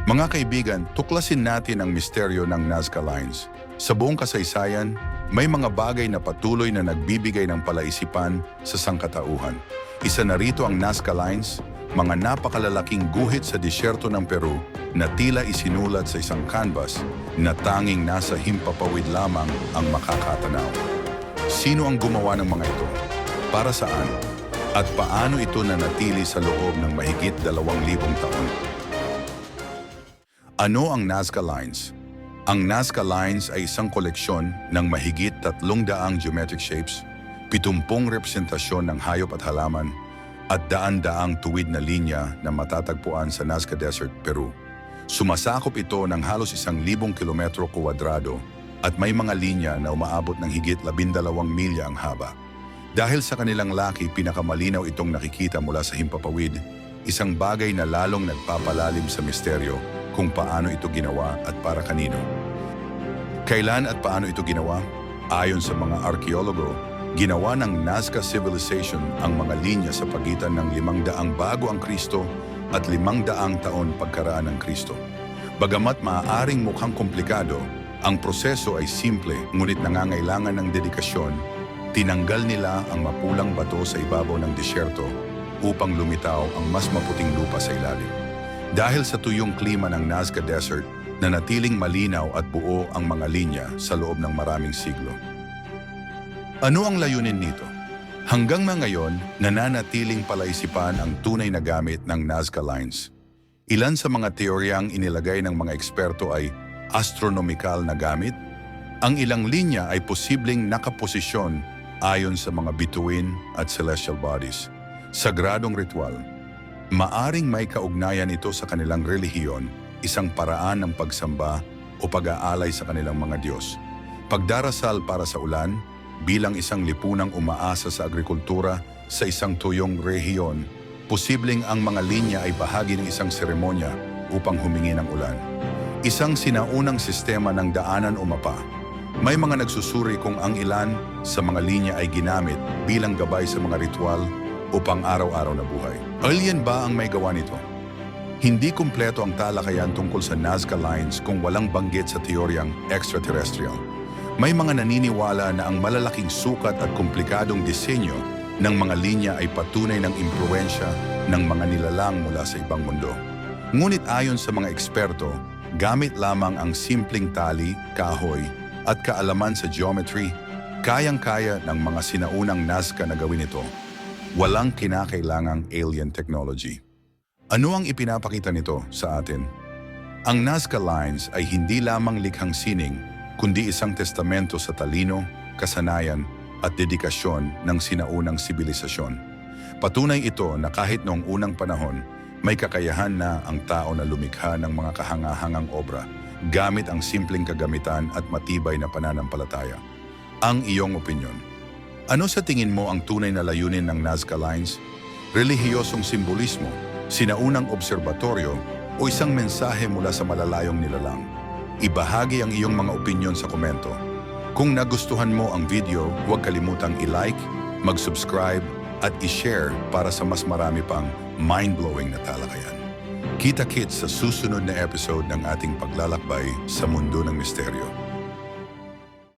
Mga kaibigan, tuklasin natin ang misteryo ng Nazca Lines. Sa buong kasaysayan, may mga bagay na patuloy na nagbibigay ng palaisipan sa sangkatauhan. Isa na rito ang Nazca Lines, mga napakalalaking guhit sa disyerto ng Peru na tila isinulat sa isang canvas na tanging nasa himpapawid lamang ang makakatanaw. Sino ang gumawa ng mga ito? Para saan? At paano ito nanatili sa loob ng mahigit 2,000 taon? Ano ang Nazca Lines? Ang Nazca Lines ay isang koleksyon ng mahigit 300 geometric shapes, 70 representasyon ng hayop at halaman, at daan-daang tuwid na linya na matatagpuan sa Nazca Desert, Peru. Sumasakop ito ng halos 1,000 kilometro kuwadrado at may mga linya na umaabot ng higit 12 milya ang haba. Dahil sa kanilang laki, pinakamalinaw itong nakikita mula sa himpapawid, isang bagay na lalong nagpapalalim sa misteryo kung paano ito ginawa at para kanino. Kailan at paano ito ginawa? Ayon sa mga arkeologo, ginawa ng Nazca Civilization ang mga linya sa pagitan ng 500 bago ang Kristo at 500 taon pagkaraan ng Kristo. Bagamat maaaring mukhang komplikado, ang proseso ay simple ngunit nangangailangan ng dedikasyon. Tinanggal nila ang mapulang bato sa ibabaw ng disyerto upang lumitaw ang mas maputing lupa sa ilalim. Dahil sa tuyong klima ng Nazca Desert, nanatiling malinaw at buo ang mga linya sa loob ng maraming siglo. Ano ang layunin nito? Hanggang ngayon, nananatiling palaisipan ang tunay na gamit ng Nazca Lines. Ilan sa mga teoryang inilagay ng mga eksperto ay astronomical na gamit. Ang ilang linya ay posibleng nakaposisyon ayon sa mga bituin at celestial bodies. Sagradong ritual. Maaring may kaugnayan ito sa kanilang relihiyon, isang paraan ng pagsamba o pag-aalay sa kanilang mga Diyos. Pagdarasal para sa ulan, bilang isang lipunang umaasa sa agrikultura sa isang tuyong rehiyon, posibleng ang mga linya ay bahagi ng isang seremonya upang humingi ng ulan. Isang sinaunang sistema ng daanan o mapa. May mga nagsusuri kung ang ilan sa mga linya ay ginamit bilang gabay sa mga ritual o pang-araw-araw na buhay. Alien ba ang may gawa nito? Hindi kumpleto ang talakayan tungkol sa Nazca Lines kung walang banggit sa teoryang extraterrestrial. May mga naniniwala na ang malalaking sukat at komplikadong disenyo ng mga linya ay patunay ng impluwensya ng mga nilalang mula sa ibang mundo. Ngunit ayon sa mga eksperto, gamit lamang ang simpleng tali, kahoy, at kaalaman sa geometry, kayang-kaya ng mga sinaunang Nazca na gawin ito. Walang kinakailangang alien technology. Ano ang ipinapakita nito sa atin? Ang Nazca Lines ay hindi lamang likhang sining, kundi isang testamento sa talino, kasanayan at dedikasyon ng sinaunang sibilisasyon. Patunay ito na kahit noong unang panahon, may kakayahan na ang tao na lumikha ng mga kahangahangang obra gamit ang simpleng kagamitan at matibay na pananampalataya. Ang iyong opinyon. Ano sa tingin mo ang tunay na layunin ng Nazca Lines? Relihiyosong simbolismo, sinaunang obserbatoryo o isang mensahe mula sa malalayong nilalang? Ibahagi ang iyong mga opinyon sa komento. Kung nagustuhan mo ang video, huwag kalimutang i-like, mag-subscribe at i-share para sa mas marami pang mind-blowing na talakayan. Kita-kits sa susunod na episode ng ating paglalakbay sa mundo ng misteryo.